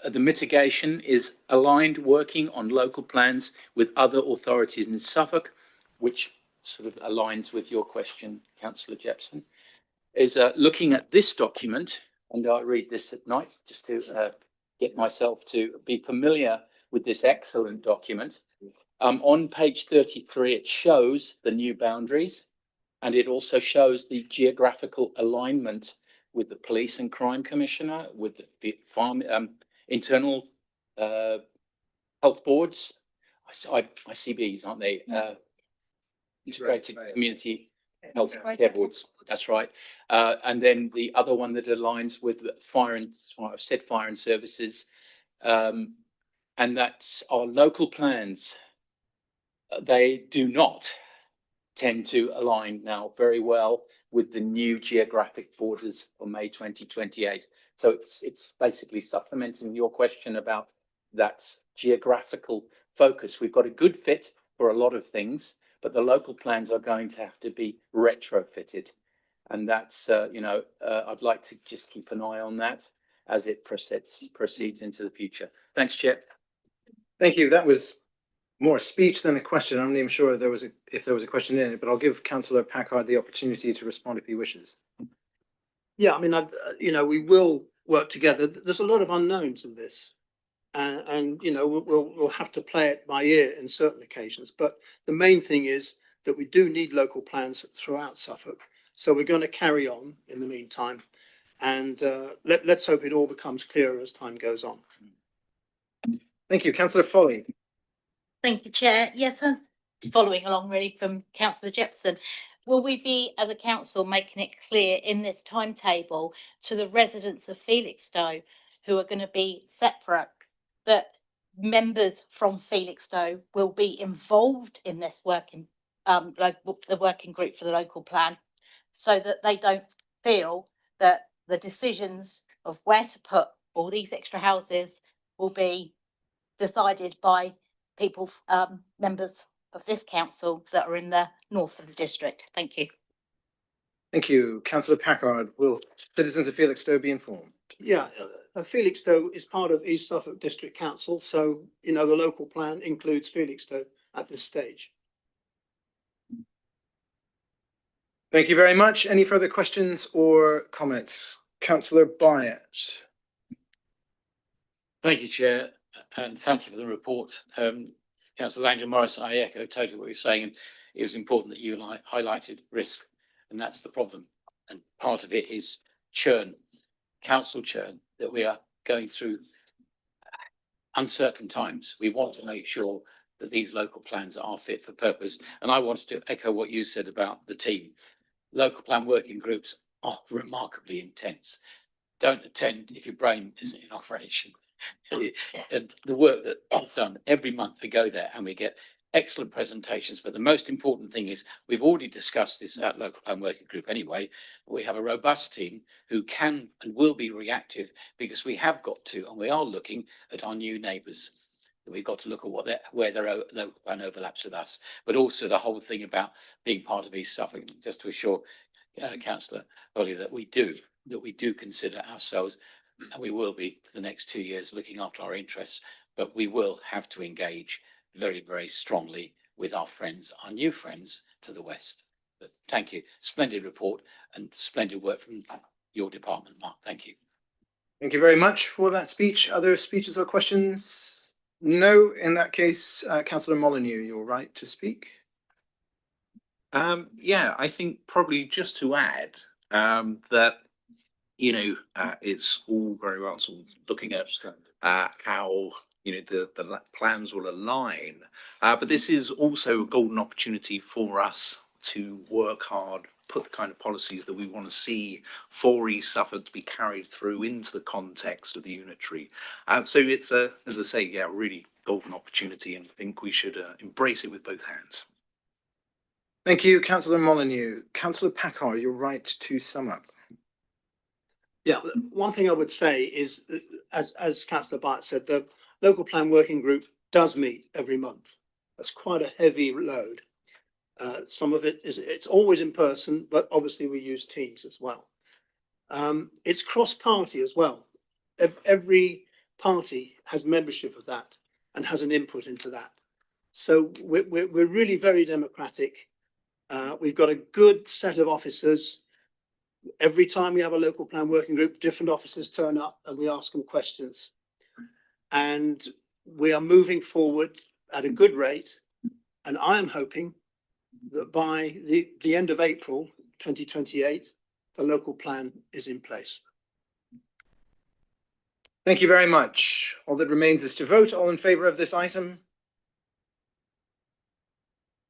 The mitigation is aligned working on local plans with other authorities in Suffolk, which sort of aligns with your question, Councillor Jepson, is looking at this document, and I read this at night just to get myself to be familiar with this excellent document. On page 33, it shows the new boundaries, and it also shows the geographical alignment with the Police and Crime Commissioner, with the internal health boards, ICBs, aren't they? Integrated Community Health Care Boards. That's right. And then the other one that aligns with fire and services, and that's our local plans. They do not tend to align now very well with the new geographic borders for May 2028. So it's basically supplementing your question about that geographical focus. We've got a good fit for a lot of things, but the local plans are going to have to be retrofitted. And that's, I'd like to just keep an eye on that as it proceeds into the future. Thanks, Chair. Thank you. That was more a speech than a question. I'm not even sure if there was a question in it, but I'll give Councillor Packard the opportunity to respond if he wishes. Yeah, I mean, we will work together. There's a lot of unknowns in this. And we'll have to play it by ear in certain occasions. But the main thing is that we do need local plans throughout Suffolk. So we're going to carry on in the meantime. And let's hope it all becomes clearer as time goes on. Thank you. Councillor Foley. Thank you, Chair. Yes, I'm following along really from Councillor Jepson. Will we be, as a council, making it clear in this timetable to the residents of Felixstowe who are going to be separate, that members from Felixstowe will be involved in this working, the working group for the local plan, so that they don't feel that the decisions of where to put all these extra houses will be decided by people, members of this council that are in the north of the district. Thank you. Thank you. Councillor Packard, will citizens of Felixstowe be informed? Yeah, Felixstowe is part of East Suffolk District Council. So, the local plan includes Felixstowe at this stage. Thank you very much. Any further questions or comments? Councillor Byatt. Thank you, Chair, and thank you for the report. Councillor Langdon Morris, I echo totally what you're saying, and it was important that you highlighted risk, and that's the problem. And part of it is churn, council churn, that we are going through uncertain times. We want to make sure that these local plans are fit for purpose. And I wanted to echo what you said about the team. Local plan working groups are remarkably intense. Don't attend if your brain isn't in operation. And the work that is done every month, we go there and we get excellent presentations. But the most important thing is we've already discussed this at local plan working group anyway. But we have a robust team who can and will be reactive, because we have got to, and we are looking at our new neighbours. We've got to look at where their local plan overlaps with us, but also the whole thing about being part of East Suffolk. Just to assure Councillor Foley that we do consider ourselves, and we will be for the next 2 years, looking after our interests. But we will have to engage very, very strongly with our friends, our new friends to the west. But thank you. Splendid report and splendid work from your department, Mark. Thank you. Thank you very much for that speech. Other speeches or questions? No, in that case, councillor Molyneux, you're right to speak. Yeah, I think probably just to add, that, it's all very well sort of looking at, how, the plans will align. But this is also a golden opportunity for us to work hard, put the kind of policies that we want to see for East Suffolk to be carried through into the context of the unitary. So it's as I say, yeah, really golden opportunity, and I think we should embrace it with both hands. Thank you, councillor Molyneux. Councillor Packard, you're right to sum up. Yeah, one thing I would say is, that, as councillor Barrett said, the local plan working group does meet every month. That's quite a heavy load. Some of it's always in person, but obviously we use Teams as well. It's cross-party as well. Every party has membership of that and has an input into that. So we're really very democratic. We've got a good set of officers. Every time we have a local plan working group, different officers turn up and we ask them questions. And we are moving forward at a good rate. And I am hoping that by the end of April 2028, the local plan is in place. Thank you very much. All that remains is to vote. All in favour of this item?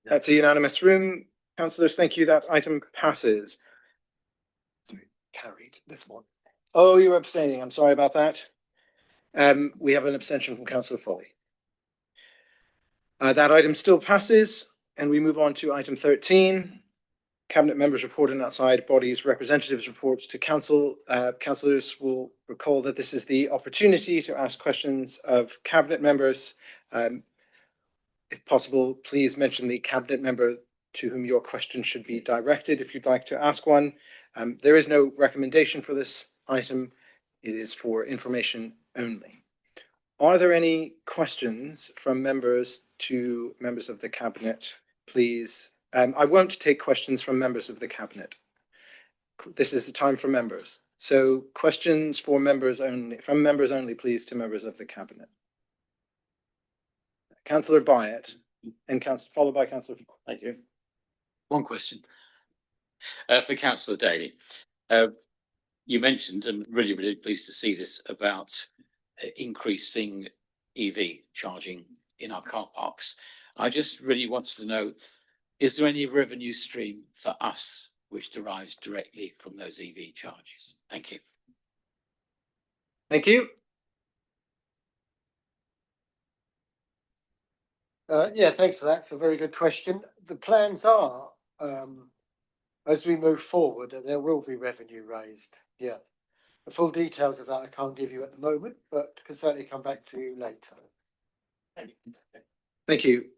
That's a unanimous room. Councillors, thank you. That item passes. Carried this one. Oh, you're abstaining. I'm sorry about that. We have an abstention from councillor Foley. That item still passes, and we move on to item 13. Cabinet members' report and outside bodies representatives' reports to council. Councillors will recall that this is the opportunity to ask questions of cabinet members. If possible, please mention the cabinet member to whom your question should be directed if you'd like to ask one. There is no recommendation for this item. It is for information only. Are there any questions from members to members of the cabinet, please? I won't take questions from members of the cabinet. This is the time for members. So questions for members only, from members only, please, to members of the cabinet. Councillor Byatt and followed by Councillor. Thank you. One question for Councillor Daly. You mentioned, and really pleased to see this, about increasing EV charging in our car parks. I just really wanted to know, is there any revenue stream for us which derives directly from those EV charges? Thank you. Thank you. Yeah, thanks for that. It's a very good question. The plans are, as we move forward, and there will be revenue raised. Yeah. The full details of that I can't give you at the moment, but can certainly come back to you later. Thank you.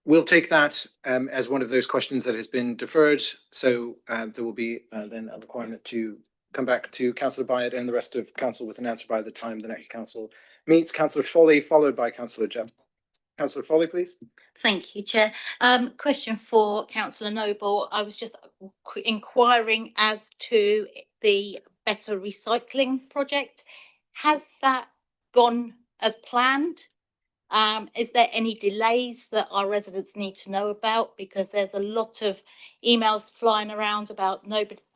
We'll take that as one of those questions that has been deferred. So there will be then a requirement to come back to Councillor Byatt and the rest of council with an answer by the time the next council meets. Councillor Foley, followed by Councillor Jebb. Councillor Foley, please. Thank you, Chair. Question for Councillor Noble. I was just inquiring as to the Better Recycling project. Has that gone as planned? Is there any delays that our residents need to know about? Because there's a lot of emails flying around about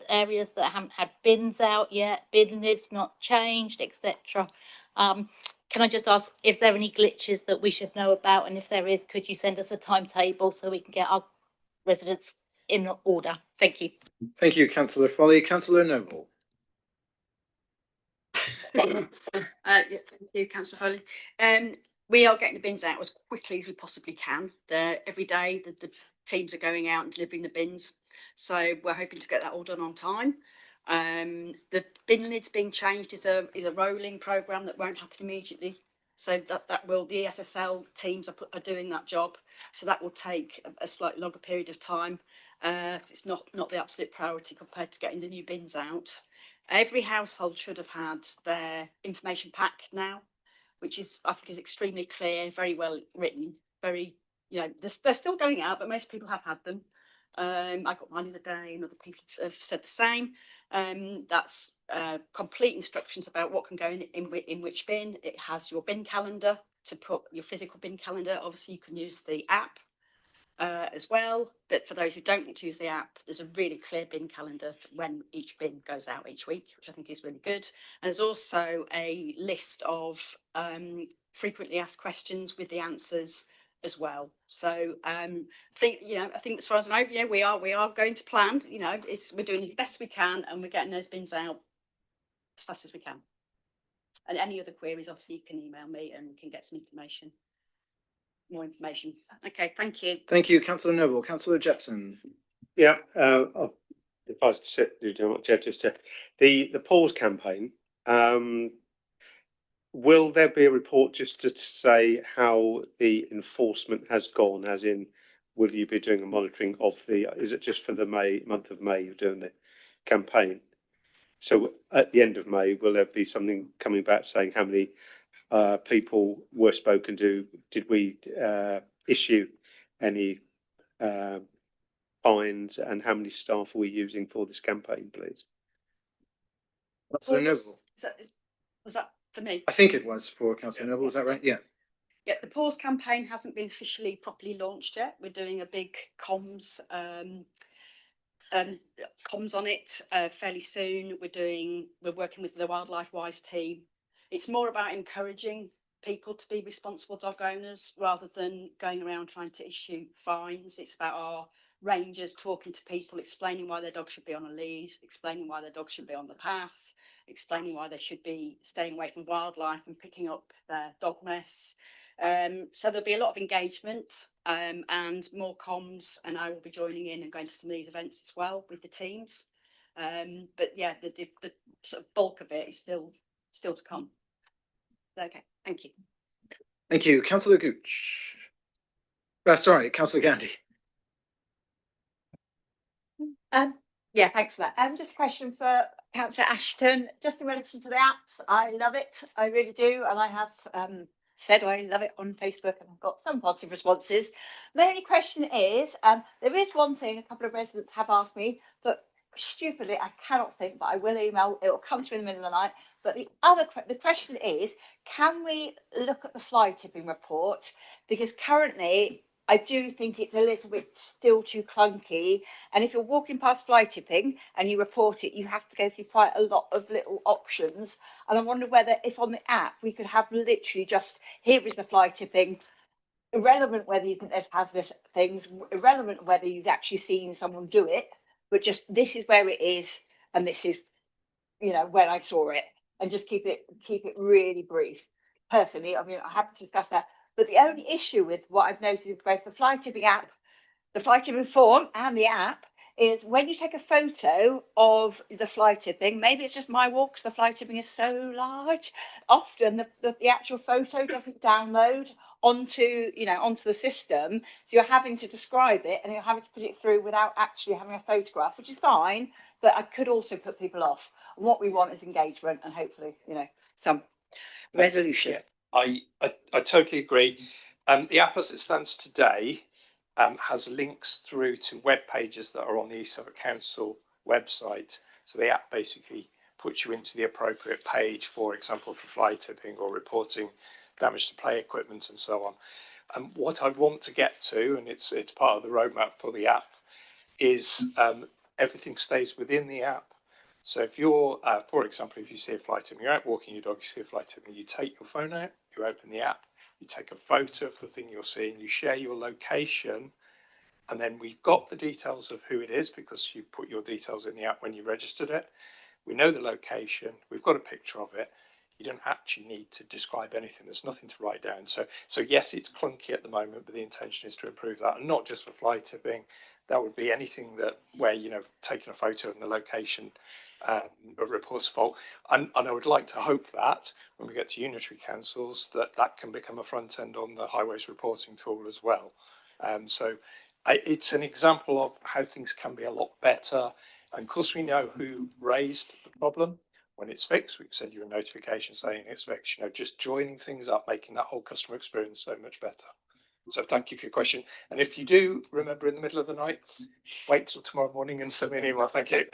areas that haven't had bins out yet, bin lids not changed, etc. Can I just ask, is there any glitches that we should know about? And if there is, could you send us a timetable so we can get our residents in order? Thank you. Thank you, Councillor Foley. Councillor Noble. Yeah, thank you, Councillor Foley. We are getting the bins out as quickly as we possibly can. Every day the teams are going out and delivering the bins. So we're hoping to get that all done on time. The bin lids being changed is a rolling programme that won't happen immediately. So that will, the SSL teams are doing that job. So that will take a slightly longer period of time. Because it's not the absolute priority compared to getting the new bins out. Every household should have had their information pack now, which is, I think, is extremely clear, very well written, very, they're still going out, but most people have had them. I got mine the other day and other people have said the same. That's complete instructions about what can go in which bin. It has your bin calendar to put your physical bin calendar. Obviously, you can use the app as well. But for those who don't want to use the app, there's a really clear bin calendar for when each bin goes out each week, which I think is really good. And there's also a list of frequently asked questions with the answers as well. So I think as far as I know, we are going to plan. We're doing the best we can, and we're getting those bins out as fast as we can. And any other queries, obviously, you can email me and we can get some information. More information. Okay, thank you. Thank you, Councillor Noble. Councillor Jepson. Yeah, if I do what Jeb just said, the pause campaign, will there be a report just to say how the enforcement has gone, as in, will you be doing a monitoring of is it just for the month of May you're doing the campaign? So at the end of May, will there be something coming back saying how many people were spoken to? Did we issue any fines, and how many staff are we using for this campaign, please? Councillor Noble. Was that for me? I think it was for Councillor Noble. Is that right? Yeah. Yeah, the pause campaign hasn't been officially properly launched yet. We're doing a big comms on it fairly soon. We're working with the Wildlife Wise team. It's more about encouraging people to be responsible dog owners rather than going around trying to issue fines. It's about our rangers talking to people, explaining why their dog should be on a lead, explaining why their dog should be on the path, explaining why they should be staying away from wildlife and picking up their dog mess. So there'll be a lot of engagement and more comms, and I will be joining in and going to some of these events as well with the teams. But yeah, the sort of bulk of it is still to come. Okay, thank you. Thank you, Councillor Gooch. Sorry, Councillor Gandy. Yeah, thanks for that. Just a question for Councillor Ashton, just in relation to the apps. I love it, I really do, and I have said I love it on Facebook, and I've got some positive responses. My only question is, there is one thing a couple of residents have asked me, but stupidly I cannot think, but I will email. It will come through in the middle of the night. But the question is, can we look at the fly tipping report? Because currently I do think it's a little bit still too clunky. And if you're walking past fly tipping and you report it, you have to go through quite a lot of little options. And I wonder whether if on the app we could have literally just, here is the fly tipping, irrelevant whether you think there's hazardous things, irrelevant whether you've actually seen someone do it, but just this is where it is and this is, when I saw it, and just keep it really brief. Personally, I mean, I'm happy to discuss that. But the only issue with what I've noticed with both the fly tipping app, the fly tipping form and the app is when you take a photo of the fly tipping, maybe it's just my walk because the fly tipping is so large. Often the actual photo doesn't download onto the system. So you're having to describe it and you're having to put it through without actually having a photograph, which is fine, but I could also put people off. And what we want is engagement and hopefully, some resolution. Yeah. I totally agree. The app as it stands today has links through to web pages that are on the East Suffolk Council website. So the app basically puts you into the appropriate page, for example, for fly tipping or reporting damage to play equipment and so on. And what I want to get to, and it's part of the roadmap for the app, is everything stays within the app. So if you're, for example, if you see a fly tipping, you're out walking your dog, you see a fly tipping, you take your phone out, you open the app, you take a photo of the thing you're seeing, you share your location, and then we've got the details of who it is because you put your details in the app when you registered it. We know the location, we've got a picture of it. You don't actually need to describe anything. There's nothing to write down. So yes, it's clunky at the moment, but the intention is to improve that, and not just for fly tipping. That would be anything where taking a photo and the location reports a fault. And I would like to hope that when we get to unitary councils, that can become a front end on the highways reporting tool as well. It's an example of how things can be a lot better. And of course, we know who raised the problem. When it's fixed, we can send you a notification saying it's fixed. Just joining things up, making that whole customer experience so much better. So thank you for your question. And if you do remember in the middle of the night, wait till tomorrow morning and send me an email. Thank you.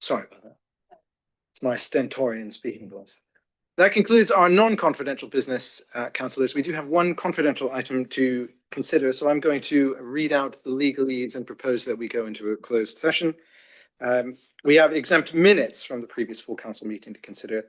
Sorry about that. It's my stentorian speaking voice. That concludes our non-confidential business, councillors. We do have one confidential item to consider, so I'm going to read out the legalese and propose that we go into a closed session. We have exempt minutes from the previous full council meeting to consider.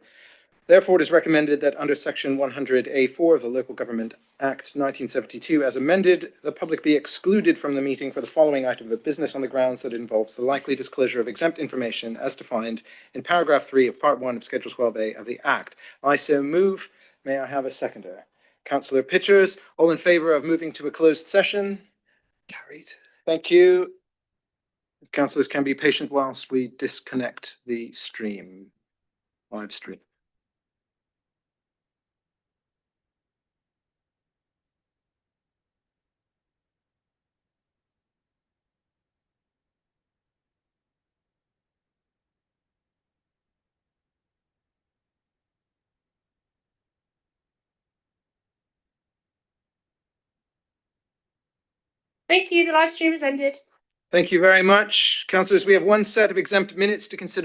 Therefore, it is recommended that under section 100A4 of the Local Government Act 1972 as amended, the public be excluded from the meeting for the following item of business on the grounds that it involves the likely disclosure of exempt information as defined in paragraph 3 of part 1 of schedule 12A of the Act. I so move. May I have a seconder? Councillor Pitchers, all in favour of moving to a closed session? Carried. Thank you. If councillors can be patient whilst we disconnect the stream, live stream. Thank you. The live stream has ended. Thank you very much. Councillors, we have one set of exempt minutes to consider.